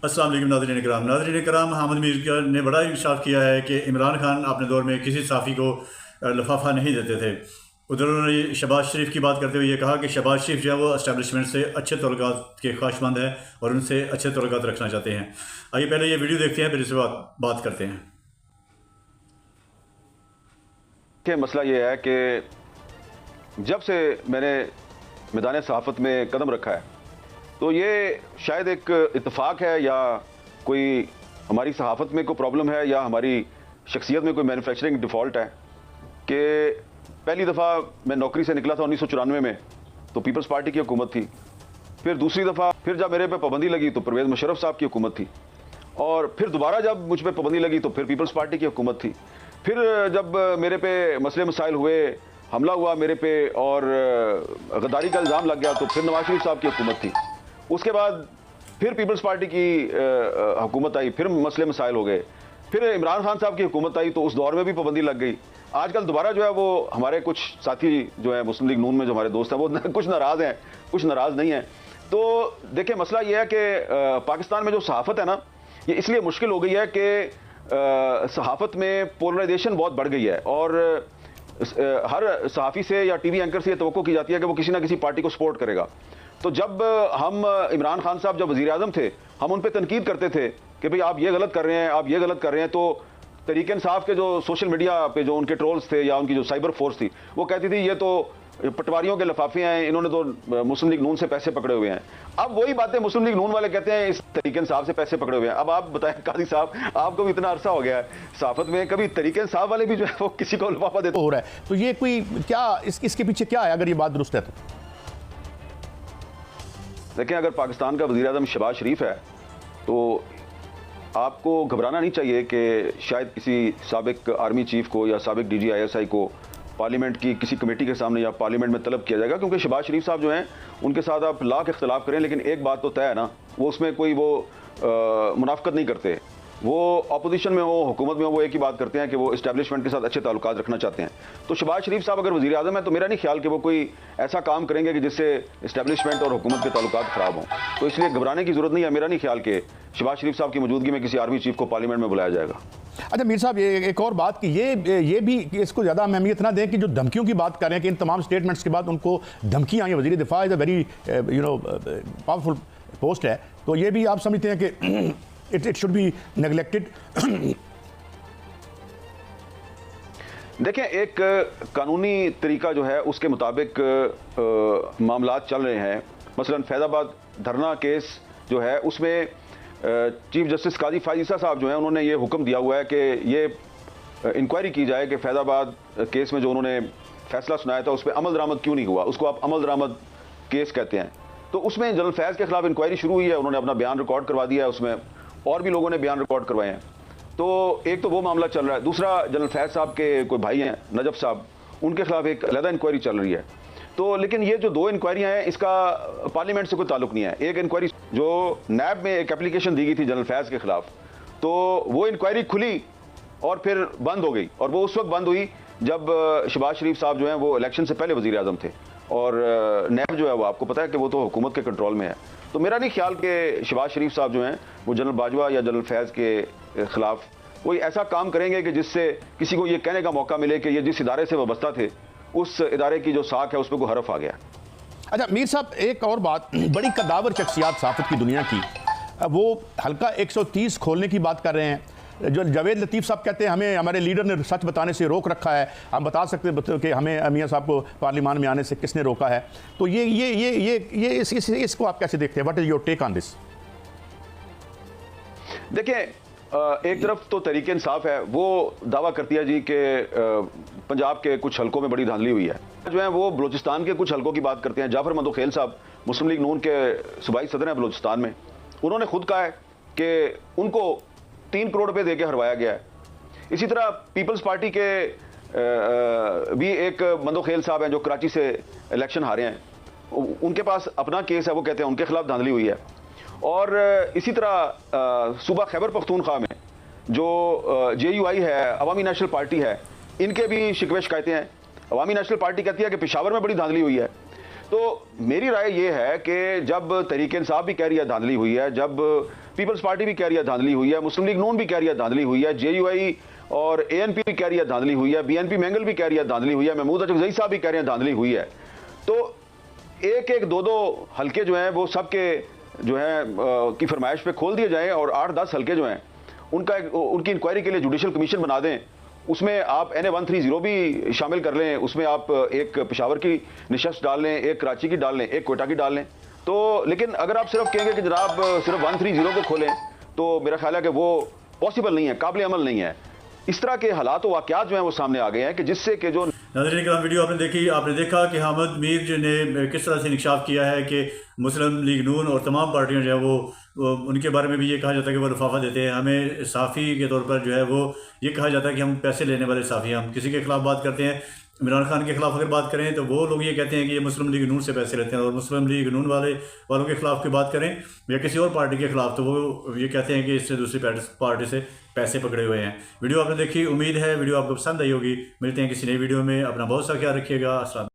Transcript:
अस्सलाम वालेकुम नाज़रीन कराम, हामिद मीर ने बड़ा इंकशाफ किया है कि इमरान खान अपने दौर में किसी सहाफ़ी को लिफाफा नहीं देते थे। उधर उन्होंने शहबाज शरीफ की बात करते हुए ये कहा कि शहबाज शरीफ जो है वो इस्टेब्लिशमेंट से अच्छे तल्लुकात के ख्वाहिशमंद है और उनसे अच्छे तल्लुकात रखना चाहते हैं। आइए पहले ये वीडियो देखते हैं, फिर इससे बात करते हैं। कि मसला ये है कि जब से मैंने मैदान सहाफ़त में कदम रखा है तो ये शायद एक इत्तेफाक है या कोई हमारी सहाफ़त में कोई प्रॉब्लम है या हमारी शख्सियत में कोई मैन्युफैक्चरिंग डिफ़ॉल्ट है कि पहली दफ़ा मैं नौकरी से निकला था 1994 में तो पीपल्स पार्टी की हुकूमत थी। फिर दूसरी दफ़ा जब मेरे पे पाबंदी लगी तो परवेज़ मुशर्रफ साहब की हुकूमत थी, और फिर दोबारा जब मुझ पर पाबंदी लगी तो फिर पीपल्स पार्टी की हुकूमत थी। फिर जब मेरे पे मसले मसाइल हुए, हमला हुआ मेरे पे और गद्दारी का इल्ज़ाम लग गया तो फिर नवाज शरीफ साहब की हुकूमत थी। उसके बाद फिर पीपल्स पार्टी की हुकूमत आई, फिर मसले मसाइल हो गए। फिर इमरान खान साहब की हुकूमत आई तो उस दौर में भी पाबंदी लग गई। आजकल दोबारा जो है वो हमारे कुछ साथी जो है मुस्लिम लीग नून में जो हमारे दोस्त हैं वो कुछ नाराज़ हैं, कुछ नाराज़ नहीं हैं। तो देखिए मसला ये है कि पाकिस्तान में जो सहाफ़त है ना, ये इसलिए मुश्किल हो गई है कि सहाफ़त में पोलराइजेशन बहुत बढ़ गई है और हर सहाफ़ी से या टीवी एंकर से ये तवक्को की जाती है कि वो किसी ना किसी पार्टी को सपोर्ट करेगा। तो जब हम इमरान खान साहब जब वज़ीर आज़म थे, हम उन पर तनकीद करते थे कि भाई आप ये गलत कर रहे हैं, आप ये गलत कर रहे हैं, तो तहरीक-ए-इंसाफ के जो सोशल मीडिया पे जो उनके ट्रोल्स थे या उनकी जो साइबर फोर्स थी वो कहती थी ये तो पटवारियों के लिफाफे हैं, इन्होंने तो मुस्लिम लीग नून से पैसे पकड़े हुए हैं। अब वही बातें मुस्लिम लीग नून वाले कहते हैं इस तहरीक-ए-इंसाफ से पैसे पकड़े हुए हैं। अब आप बताएं काजी साहब, आपको भी इतना अरसा हो गया है सहाफत में, कभी तहरीक-ए-इंसाफ वाले भी जो है वो किसी को लिफाफा देते हो रहा है, तो ये कोई क्या इसके पीछे क्या है अगर ये बात दुरुस्त है तो? देखें, अगर पाकिस्तान का वज़ीर आज़म शहबाज शरीफ है तो आपको घबराना नहीं चाहिए कि शायद किसी साबिक आर्मी चीफ को या साबिक DG ISI को पार्लियामेंट की किसी कमेटी के सामने या पार्लियामेंट में तलब किया जाएगा, क्योंकि शहबाज शरीफ साहब जो हैं उनके साथ आप लाख इख्तलाफ करें लेकिन एक बात तो तय है ना, वो उसमें कोई वो मुनाफकत नहीं करते। वो अपोजिशन में हो, हुकूमत में हो, वो एक ही बात करते हैं कि वो इस्टेब्लिशमेंट के साथ अच्छे ताल्लुकात रखना चाहते हैं। तो शहबाज शरीफ साहब अगर वज़ीर आज़म है तो मेरा नहीं ख्याल कि वो कोई ऐसा काम करेंगे कि जिससे इस्टेब्लिशमेंट और हुकूमत के ताल्लुकात ख़राब हों। तो इसलिए घबराने की ज़रूरत नहीं है। मेरा नहीं ख्याल कि शहबाज शरीफ साहब की मौजूदगी में किसी आर्मी चीफ को पार्लियामेंट में बुलाया जाएगा। अच्छा मीर साहब, ये एक और बात कि ये भी इसको ज़्यादा अहमियत ना दें कि जो धमकियों की बात कर रहे हैं कि इन तमाम स्टेटमेंट्स के बाद उनको धमकियाँ आई। वज़ीर दिफा is a very powerful post है, तो ये भी आप समझते हैं कि it should be neglected? देखें, एक कानूनी तरीका जो है उसके मुताबिक मामलात चल रहे हैं। मसलन फैज़ाबाद धरना केस जो है उसमें चीफ जस्टिस काजी फायज़ साहब जो हैं उन्होंने ये हुक्म दिया हुआ है कि ये इंक्वायरी की जाए कि फैज़ाबाद केस में जो उन्होंने फैसला सुनाया था उस पर अमल दरामद क्यों नहीं हुआ, उसको आप अमल दरामद केस कहते हैं। तो उसमें जनरल फैज़ के खिलाफ इंक्वायरी शुरू हुई है, उन्होंने अपना बयान रिकॉर्ड करवा दिया है, उसमें और भी लोगों ने बयान रिकॉर्ड करवाए हैं। तो एक तो वो मामला चल रहा है। दूसरा, जनरल फैज़ साहब के कोई भाई हैं नजफ साहब, उनके खिलाफ एक अलग इंक्वायरी चल रही है। तो लेकिन ये जो दो इंक्वायरियां हैं इसका पार्लियामेंट से कोई ताल्लुक नहीं है। एक इंक्वायरी जो नैब में एक एप्लीकेशन दी गई थी जनरल फैज़ के खिलाफ, तो वो इंक्वायरी खुली और फिर बंद हो गई, और वो उस वक्त बंद हुई जब शहबाज शरीफ साहब जो हैं वो इलेक्शन से पहले वज़ीर आज़म थे, और नैब जो है वो आपको पता है कि वो तो हुकूमत के कंट्रोल में है। तो मेरा नहीं ख्याल कि शहबाज शरीफ साहब जो हैं वो जनरल बाजवा या जनरल फैज़ के खिलाफ कोई ऐसा काम करेंगे कि जिससे किसी को ये कहने का मौका मिले कि ये जिस इदारे से वाबस्ता थे उस इदारे की जो साख है उस पर कोई हरफ आ गया। अच्छा मीर साहब, एक और बात, बड़ी कद्दावर शख्सियात सहाफ़त की दुनिया की, वो हल्का 130 खोलने की बात कर रहे हैं। जो जावेद लतीफ़ साहब कहते हैं हमें हमारे लीडर ने सच बताने से रोक रखा है, हम बता सकते हैं कि हमें मियां साहब को पार्लियामान में आने से किसने रोका है। तो इसको आप कैसे देखते हैं? What is your take on this? देखिए, एक तरफ तो तहरीक-ए-इंसाफ है, वो दावा करती है जी कि पंजाब के कुछ हलकों में बड़ी धांधली हुई है। जो है वो बलूचिस्तान के कुछ हलकों की बात करते हैं। जाफर मंदोखेल साहब मुस्लिम लीग नून के सूबाई सदर हैं बलूचिस्तान में, उन्होंने खुद कहा है कि उनको 3 करोड़ रुपए दे के हरवाया गया है। इसी तरह पीपल्स पार्टी के भी एक मंदोखेल साहब हैं जो कराची से इलेक्शन हारे हैं, उनके पास अपना केस है, वो कहते हैं उनके खिलाफ धांधली हुई है। और इसी तरह सूबा खैबर पख्तूनख्वा में जो JUI है, अवामी नेशनल पार्टी है, इनके भी शिकवे शिकायतें हैं। अवामी नेशनल पार्टी कहती है कि पेशावर में बड़ी धांधली हुई है। तो मेरी राय ये है कि जब तहरीक इंसाफ भी कह रही है धांधली हुई है, जब पीपल्स पार्टी भी कह रही है धांधली हुई है, मुस्लिम लीग नून भी कह रही है धांधली हुई है, जेयूआई और एएनपी भी कह रही है धांधली हुई है, बीएनपी मैंगल भी कह रही है धांधली हुई है, महमूद अजगजई साहब भी कह रहे हैं धांधली हुई है, तो एक एक दो दो हल्के जो हैं वो सबके जो है की फरमाइश पे खोल दिए जाएं और 8-10 हल्के जो हैं उनकी इंक्वायरी के लिए जुडिशल कमीशन बना दें। उसमें आप NA 130 भी शामिल कर लें, उसमें आप एक पेशावर की नशस्त डाल लें, एक कराची की डाल लें, एक कोयटा की डाल लें। तो लेकिन अगर आप सिर्फ कहेंगे कि जनाब सिर्फ 130 को खोलें तो मेरा ख्याल है कि वो पॉसिबल नहीं है, काबिल अमल नहीं है। इस तरह के हालात वाक़यात जो हैं वो सामने आ गए हैं कि जिससे कि जो नाज़रीन कराम, वीडियो आपने देखी, आपने देखा कि हामिद मीर ने किस तरह से इंकशाफ किया है कि मुस्लिम लीग नून और तमाम पार्टियां जो है वो उनके बारे में भी ये कहा जाता है कि वो लिफाफा देते हैं। हमें साफ़ी के तौर पर जो है वो ये कहा जाता है कि हम पैसे लेने वाले साफ़ी हैं। हम किसी के ख़िलाफ़ बात करते हैं, इमरान खान के ख़िलाफ़ अगर बात करें तो वो लोग ये कहते हैं कि ये मुस्लिम लीग नून से पैसे लेते हैं, और मुस्लिम लीग नून वालों के ख़िलाफ़ की बात करें या किसी और पार्टी के ख़िलाफ़ तो वो ये कहते हैं कि इससे दूसरी पार्टी से पैसे पकड़े हुए हैं। वीडियो आपने देखी, उम्मीद है वीडियो आपको पसंद आई होगी। मिलते हैं किसी नई वीडियो में, अपना बहुत सा ख्याल रखिएगा। अस्सलाम।